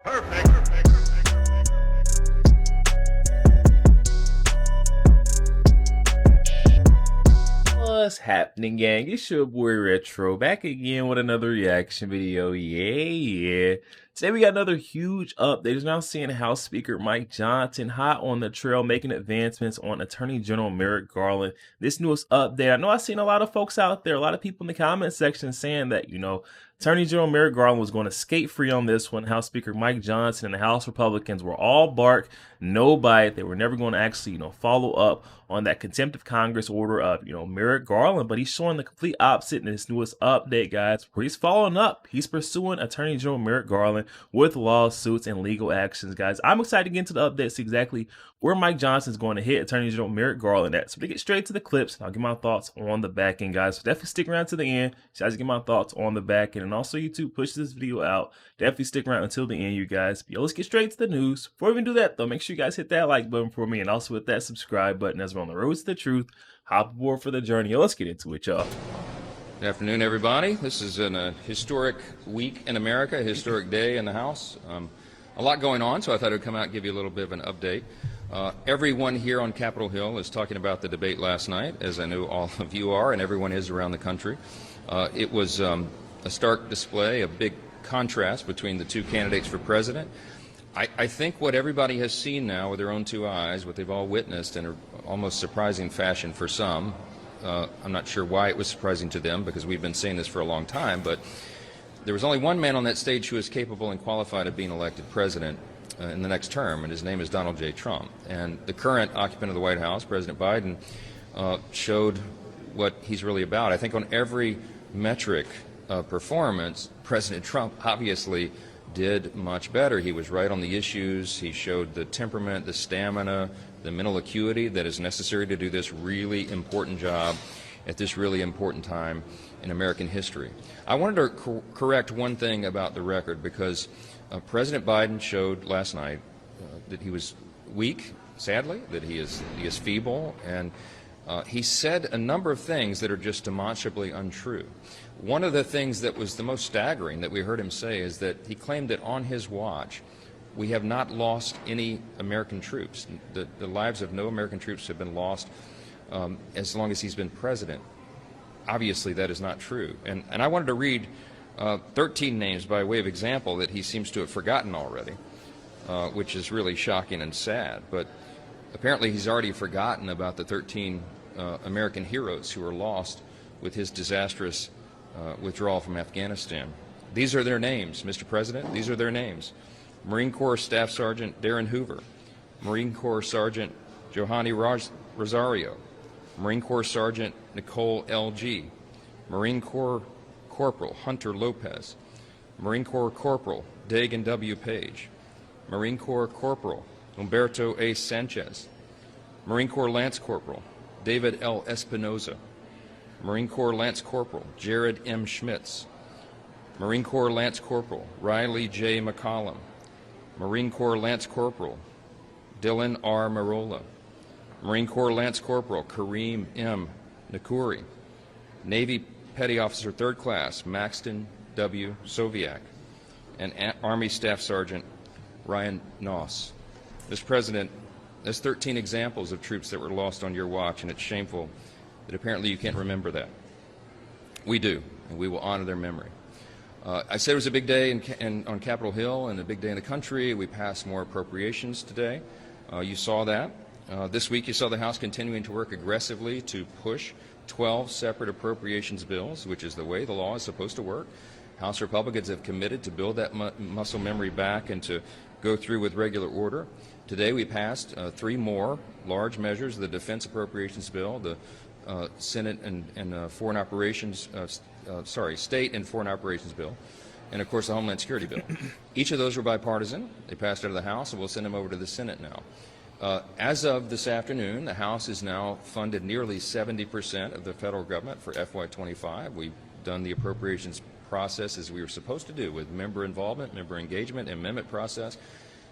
What's happening, gang? It's your boy Retro back again with another reaction video. Yeah. Today we got another huge update. There's now seeing House Speaker Mike Johnson hot on the trail, making advancements on Attorney General Merrick Garland. This newest update, I know I've seen a lot of folks out there, a lot of people in the comment section saying that, Attorney General Merrick Garland was going to skate free on this one. House Speaker Mike Johnson and the House Republicans were all bark, no bite. They were never going to actually, follow up on that contempt of Congress order of, Merrick Garland. But he's showing the complete opposite in this newest update, guys, where he's following up. He's pursuing Attorney General Merrick Garland with lawsuits and legal actions, guys. I'm excited to get into the updates, exactly where Mike Johnson's going to hit Attorney General Merrick Garland at. So to get straight to the clips, I'll give my thoughts on the back end, guys. So definitely stick around to the end. So I just get my thoughts on the back end. And also, YouTube, push this video out. Definitely stick around until the end, you guys. But let's get straight to the news. Before we even do that, though, make sure you guys hit that like button for me and also hit that subscribe button as we're on the road to the truth. Hop aboard for the journey. Let's get into it, y'all. Good afternoon, everybody. This is a historic week in America, a historic day in the House. A lot going on, so I thought I'd come out and give you a little bit of an update. Everyone here on Capitol Hill is talking about the debate last night, as I know all of you are, and everyone is around the country. It was a stark display, a big contrast between the two candidates for president. I think what everybody has seen now with their own two eyes, what they've all witnessed in an almost surprising fashion for some, I'm not sure why it was surprising to them, because we've been saying this for a long time, but there was only one man on that stage who is capable and qualified of being elected president in the next term, and his name is Donald J. Trump. And the current occupant of the White House, President Biden, showed what he's really about. I think on every metric of performance, President Trump obviously did much better. He was right on the issues. He showed the temperament, the stamina, the mental acuity that is necessary to do this really important job at this really important time in American history. I wanted to correct one thing about the record, because President Biden showed last night that he was weak, sadly, that he is feeble, and he said a number of things that are just demonstrably untrue. One of the things that was the most staggering that we heard him say is that he claimed that on his watch we have not lost any American troops. The lives of no American troops have been lost as long as he's been president. Obviously that is not true. And I wanted to read 13 names by way of example that he seems to have forgotten already, which is really shocking and sad. But apparently he's already forgotten about the 13 American heroes who were lost with his disastrous withdrawal from Afghanistan. These are their names, Mr. President. These are their names. Marine Corps Staff Sergeant Darren Hoover, Marine Corps Sergeant Johanny Rosario, Marine Corps Sergeant Nicole L.G., Marine Corps Corporal Hunter Lopez, Marine Corps Corporal Dagan W. Page, Marine Corps Corporal Humberto A. Sanchez, Marine Corps Lance Corporal David L. Espinoza, Marine Corps Lance Corporal Jared M. Schmitz, Marine Corps Lance Corporal Riley J. McCollum, Marine Corps Lance Corporal Dylan R. Marola, Marine Corps Lance Corporal Kareem M. Nakuri, Navy Petty Officer 3rd Class Maxton W. Soviak, and Army Staff Sergeant Ryan Noss. Mr. President, there's 13 examples of troops that were lost on your watch, and it's shameful that apparently you can't remember that. We do, and we will honor their memory. I said it was a big day on Capitol Hill and a big day in the country. We passed more appropriations today. You saw that. This week you saw the House continuing to work aggressively to push 12 separate appropriations bills, which is the way the law is supposed to work. House Republicans have committed to build that muscle memory back and to go through with regular order. Today we passed 3 more large measures: the Defense Appropriations Bill, the Senate and Foreign Operations, State and Foreign Operations Bill, and of course the Homeland Security Bill. Each of those were bipartisan. They passed out of the House, and we'll send them over to the Senate now. As of this afternoon, the House has now funded nearly 70% of the federal government for FY25. We've done the appropriations process as we were supposed to do, with member involvement, member engagement, amendment process,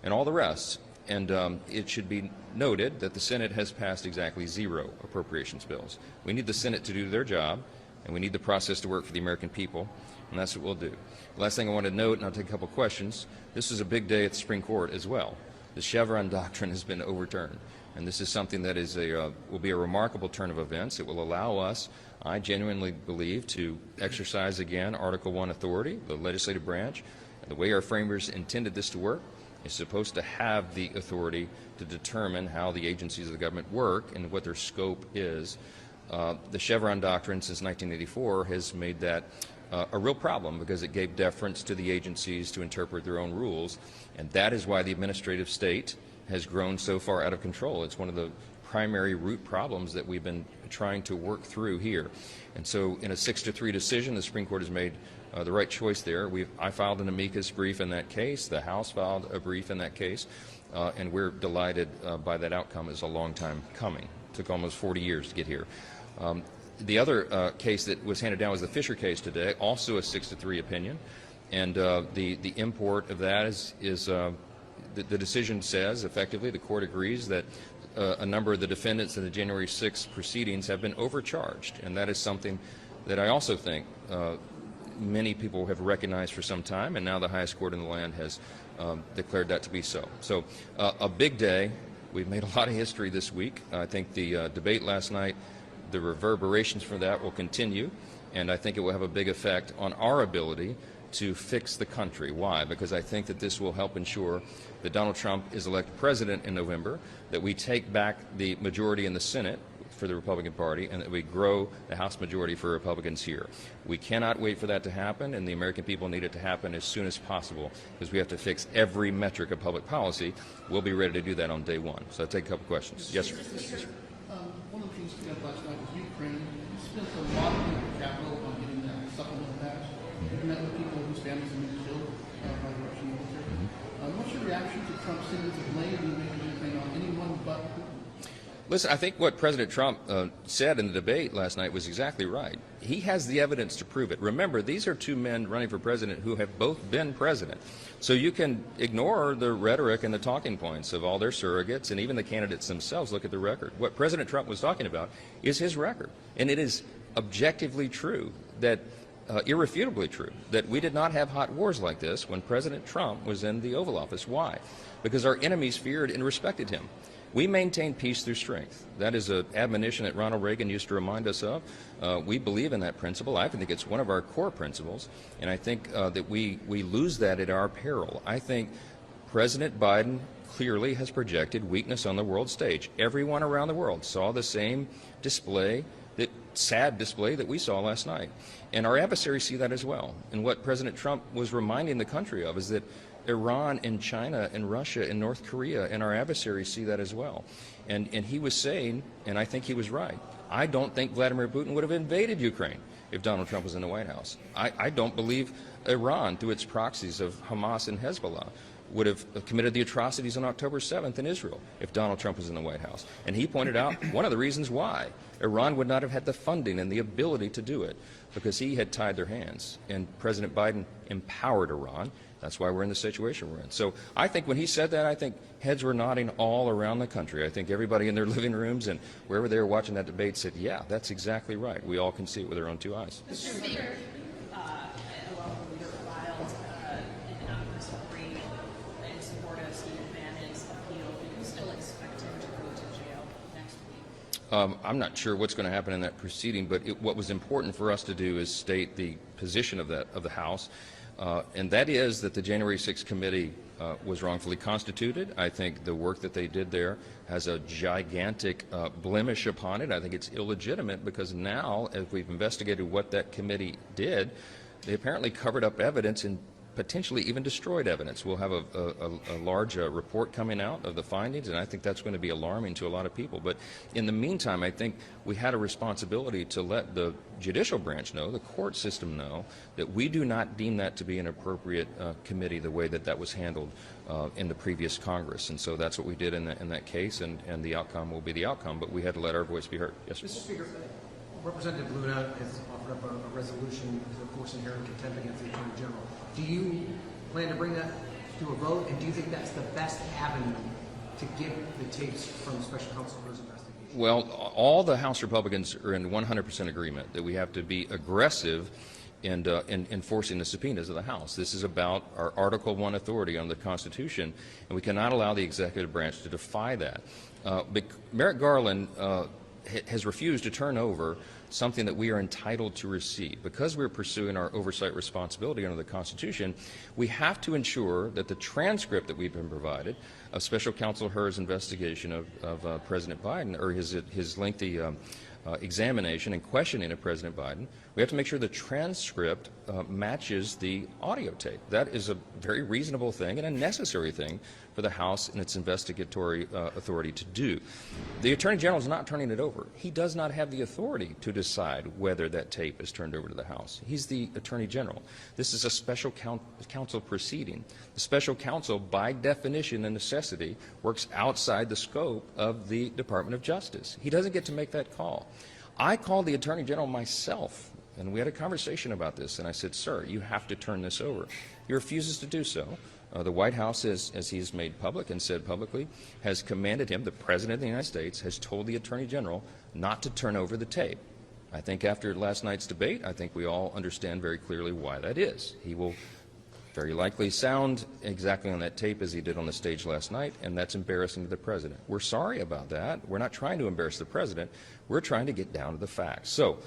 and all the rest. And it should be noted that the Senate has passed exactly 0 appropriations bills. We need the Senate to do their job, and we need the process to work for the American people. and that's what we'll do. Last thing I want to note, and I'll take a couple questions, this is a big day at the Supreme Court as well. The Chevron doctrine has been overturned, and this is something that is will be a remarkable turn of events. It will allow us, I genuinely believe, to exercise again Article I authority, the legislative branch. And the way our framers intended this to work is supposed to have the authority to determine how the agencies of the government work and what their scope is. The Chevron doctrine since 1984 has made that a real problem because it gave deference to the agencies to interpret their own rules, and that is why the administrative state has grown so far out of control. It's one of the primary root problems that we've been trying to work through here. And so in a 6-3 decision, the Supreme Court has made the right choice there. I filed an amicus brief in that case. The House filed a brief in that case, and we're delighted by that outcome. It's a long time coming. It took almost 40 years to get here. The other case that was handed down was the Fisher case today, also a 6-3 opinion, and the import of that is the decision says, effectively, the court agrees that a number of the defendants in the January 6th proceedings have been overcharged, and that is something that I also think many people have recognized for some time, and now the highest court in the land has declared that to be so. So a big day. We've made a lot of history this week. I think the debate last night, the reverberations for that will continue, and I think it will have a big effect on our ability to fix the country. Why? Because I think that this will help ensure that Donald Trump is elected president in November, that we take back the majority in the Senate for the Republican Party, and that we grow the House majority for Republicans here. We cannot wait for that to happen, and the American people need it to happen as soon as possible, because we have to fix every metric of public policy. We'll be ready to do that on day one. So I'll take a couple questions. Yes, sir. Yes, sir. One of the things we had last night was Ukraine. We spent a lot of capital on getting that supplemental passed. We met with people whose families have been killed by the Russian military. What's your reaction to Trump saying to blame and making anything on anyone but Putin? Listen, I think what President Trump said in the debate last night was exactly right. He has the evidence to prove it. Remember, these are two men running for president who have both been president. So you can ignore the rhetoric and the talking points of all their surrogates, and even the candidates themselves look at the record. What President Trump was talking about is his record. And it is objectively true, that irrefutably true, that we did not have hot wars like this when President Trump was in the Oval Office. Why? Because our enemies feared and respected him. We maintain peace through strength. That is an admonition that Ronald Reagan used to remind us of. We believe in that principle. I think it's one of our core principles, and I think that we lose that at our peril. I think President Biden clearly has projected weakness on the world stage. Everyone around the world saw the same display, that sad display that we saw last night. And our adversaries see that as well. And what President Trump was reminding the country of is that Iran and China and Russia and North Korea and our adversaries see that as well. And he was saying, and I think he was right, I don't think Vladimir Putin would have invaded Ukraine if Donald Trump was in the White House. I don't believe Iran, through its proxies of Hamas and Hezbollah, would have committed the atrocities on October 7th in Israel if Donald Trump was in the White House. And he pointed out one of the reasons why Iran would not have had the funding and the ability to do it, because he had tied their hands. And President Biden empowered Iran. That's why we're in the situation we're in. So I think when he said that, I think heads were nodding all around the country. I think everybody in their living rooms and wherever they were watching that debate said, yeah, that's exactly right. We all can see it with our own two eyes. Mr. Speaker, a local leader filed an anonymous brief in support of Steve Bannon's appeal. Do you still expect him to go to jail next week? I'm not sure what's going to happen in that proceeding, but what was important for us to do is state the position of the House. And that is that the January 6th committee was wrongfully constituted. I think the work that they did there has a gigantic blemish upon it. I think it's illegitimate because now, as we've investigated what that committee did, they apparently covered up evidence and potentially even destroyed evidence. We'll have a large report coming out of the findings, and I think that's going to be alarming to a lot of people. But in the meantime, I think we had a responsibility to let the judicial branch know, the court system know, that we do not deem that to be an appropriate committee the way that was handled in the previous Congress. And so that's what we did in that case, and the outcome will be the outcome, but we had to let our voice be heard. Yes, sir. Mr. Speaker, Representative Luna has offered up a resolution to force inherent contempt against the Attorney General. Do you plan to bring that to a vote, and do you think that's the best avenue to get the tapes from Special Counsel for his investigation? Well, all the House Republicans are in 100% agreement that we have to be aggressive in enforcing the subpoenas of the House. This is about our Article I authority under the Constitution, and we cannot allow the executive branch to defy that. Merrick Garland has refused to turn over something that we are entitled to receive. Because we're pursuing our oversight responsibility under the Constitution, we have to ensure that the transcript that we've been provided of Special Counsel Hur's investigation of President Biden, or his lengthy examination and questioning of President Biden, we have to make sure the transcript matches the audio tape. That is a very reasonable thing and a necessary thing for the House and its investigatory authority to do. The Attorney General is not turning it over. He does not have the authority to decide whether that tape is turned over to the House. He's the Attorney General. This is a special counsel proceeding. The special counsel, by definition and necessity, works outside the scope of the Department of Justice. He doesn't get to make that call. I called the Attorney General myself, and we had a conversation about this, and I said, sir, you have to turn this over. He refuses to do so. The White House, as he has made public and said publicly, has commanded him, the President of the United States, has told the Attorney General not to turn over the tape. I think after last night's debate, I think we all understand very clearly why that is. He will very likely sound exactly on that tape as he did on the stage last night, and that's embarrassing to the President. We're sorry about that. We're not trying to embarrass the President. We're trying to get down to the facts. So,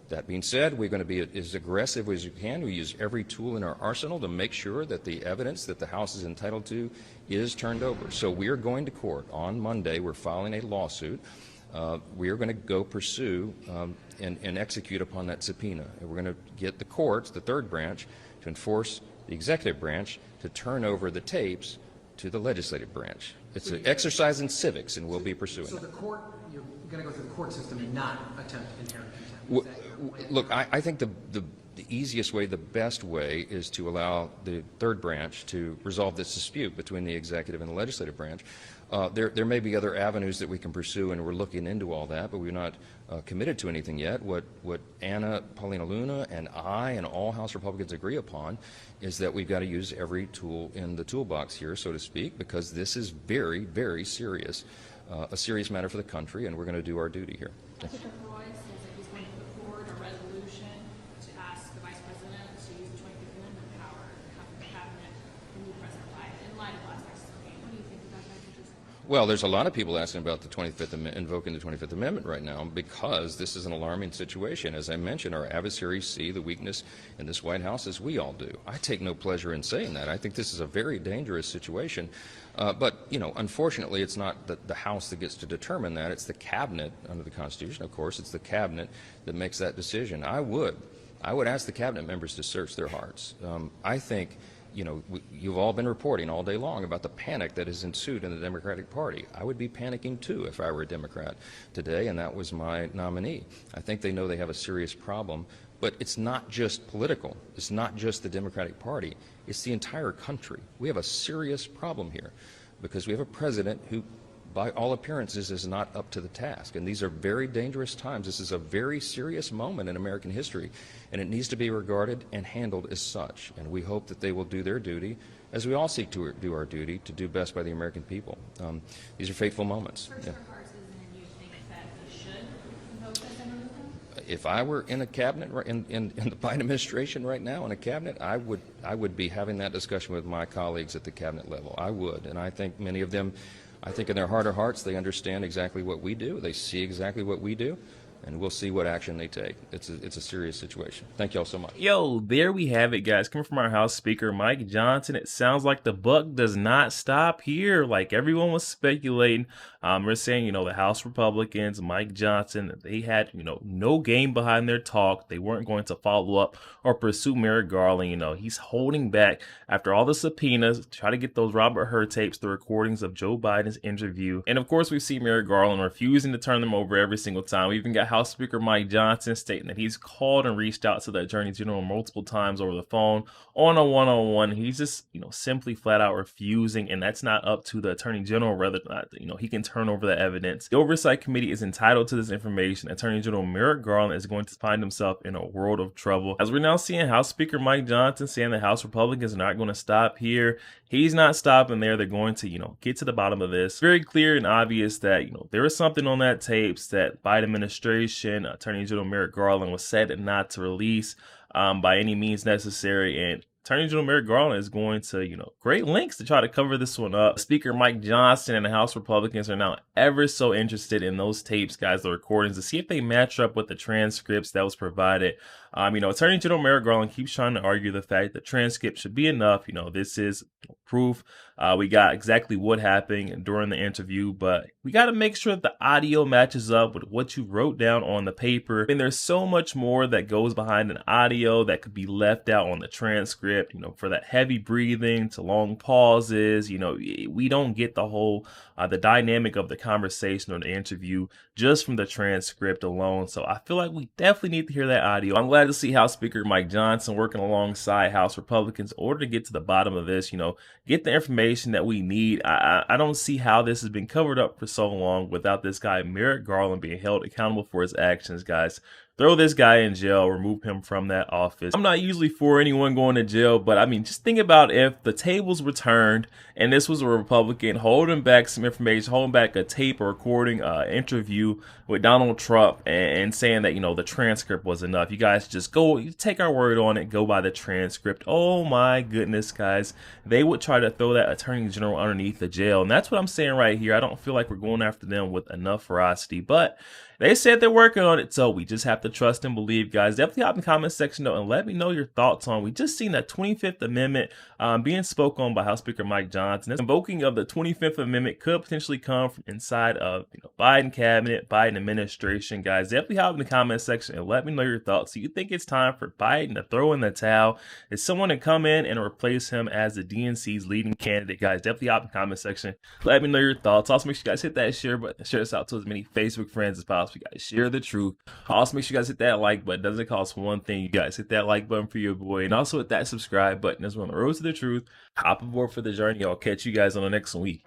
that being said, we're going to be as aggressive as we can. We use every tool in our arsenal to make sure that the evidence that the House is entitled to is turned over. So we are going to court on Monday. We're filing a lawsuit. We are going to go pursue and execute upon that subpoena. And we're going to get the courts, the third branch, to enforce the executive branch to turn over the tapes to the legislative branch. It's an exercise in civics, and we'll be pursuing So it. the court, you're going to go through the court system and not attempt inherent contempt. Look, I think the easiest way, the best way, is to allow the third branch to resolve this dispute between the executive and the legislative branch. There may be other avenues that we can pursue, and we're looking into all that, but we're not committed to anything yet. What Anna, Paulina Luna, and I and all House Republicans agree upon is that we've got to use every tool in the toolbox here, so to speak, because this is very, very serious, a serious matter for the country, and we're going to do our duty here. Mr. Roy says that he's going to put forward a resolution to ask the Vice President to use the 25th Amendment power to have the cabinet remove President Biden in light of last night's debate. What do you think about that? Well, there's a lot of people asking about the 25th invoking the 25th Amendment right now because this is an alarming situation. As I mentioned, our adversaries see the weakness in this White House as we all do. I take no pleasure in saying that. I think this is a very dangerous situation. But, you know, unfortunately, it's not the House that gets to determine that. It's the cabinet under the Constitution, of course. It's the cabinet that makes that decision. I would ask the cabinet members to search their hearts. I think, you know, you've all been reporting all day long about the panic that has ensued in the Democratic Party. I would be panicking too if I were a Democrat today, and that was my nominee. I think they know they have a serious problem, but it's not just political. It's not just the Democratic Party. It's the entire country. We have a serious problem here because we have a president who, by all appearances, is not up to the task. And these are very dangerous times. This is a very serious moment in American history, and it needs to be regarded and handled as such. And we hope that they will do their duty, as we all seek to do our duty, to do best by the American people. These are fateful moments. First, Yeah. you think that he should invoke this and remove him? If I were in a cabinet, in the Biden administration right now, in a cabinet, I would be having that discussion with my colleagues at the cabinet level. I would, and I think many of them, I think in their heart of hearts, they understand exactly what we do. They see exactly what we do, and we'll see what action they take. It's a serious situation. Thank you all so much. Yo, there we have it, guys. Coming from our House Speaker, Mike Johnson. It sounds like the buck does not stop here. Like everyone was speculating. We're saying, you know, the House Republicans, Mike Johnson, they had, you know, no game behind their talk. They weren't going to follow up or pursue Merrick Garland. You know, he's holding back after all the subpoenas, try to get those Robert Hur tapes, the recordings of Joe Biden's interview. And of course, we see Merrick Garland refusing to turn them over every single time. We even got House Speaker Mike Johnson stating that he's called and reached out to the Attorney General multiple times over the phone on a one-on-one. He's just, you know, simply flat out refusing, and that's not up to the Attorney General, whether or not, you know, he can turn over the evidence. The Oversight Committee is entitled to this information. Attorney General Merrick Garland is going to find himself in a world of trouble. As we're now seeing House Speaker Mike Johnson saying the House Republicans are not going to stop here. He's not stopping there. They're going to, you know, get to the bottom of this. Very clear and obvious that, you know, there is something on that tapes that Biden administration, Attorney General Merrick Garland was said not to release. by any means necessary. And Attorney General Merrick Garland is going to, great lengths to try to cover this one up. Speaker Mike Johnson and the House Republicans are now ever so interested in those tapes, guys, the recordings, to see if they match up with the transcripts that was provided. Attorney General Merrick Garland keeps trying to argue the fact that transcript should be enough. This is proof. We got exactly what happened during the interview, but we got to make sure that the audio matches up with what you wrote down on the paper. And there's so much more that goes behind an audio that could be left out on the transcript, for that heavy breathing to long pauses. We don't get the whole, the dynamic of the conversation or the interview just from the transcript alone. So I feel like we definitely need to hear that audio. I'm glad to see House Speaker Mike Johnson working alongside House Republicans in order to get to the bottom of this, get the information that we need. I don't see how this has been covered up for so long without this guy Merrick Garland being held accountable for his actions, guys. Throw this guy in jail, remove him from that office. I'm not usually for anyone going to jail, but just think about if the tables were turned and this was a Republican holding back some information, holding back a tape or recording interview with Donald Trump and saying that, the transcript was enough. You guys just go, take our word on it, go by the transcript. Oh my goodness, guys. They would try to throw that attorney general underneath the jail. And that's what I'm saying right here. I don't feel like we're going after them with enough ferocity, but they said they're working on it, so we just have to trust and believe, guys. Definitely hop in the comment section, though, and let me know your thoughts on. We just seen that 25th Amendment being spoken on by House Speaker Mike Johnson. This invoking of the 25th Amendment could potentially come from inside of Biden cabinet, Biden administration, guys. Definitely hop in the comment section and let me know your thoughts. Do you think it's time for Biden to throw in the towel? Is someone to come in and replace him as the DNC's leading candidate, guys? Definitely hop in the comment section. Let me know your thoughts. Also, make sure you guys hit that share button. Share this out to as many Facebook friends as possible. You guys share the truth. Also, make sure you guys hit that like button. It doesn't cost one thing. You guys hit that like button for your boy, and also hit that subscribe button as we're on the road to the truth. Hop aboard for the journey. I'll catch you guys on the next week.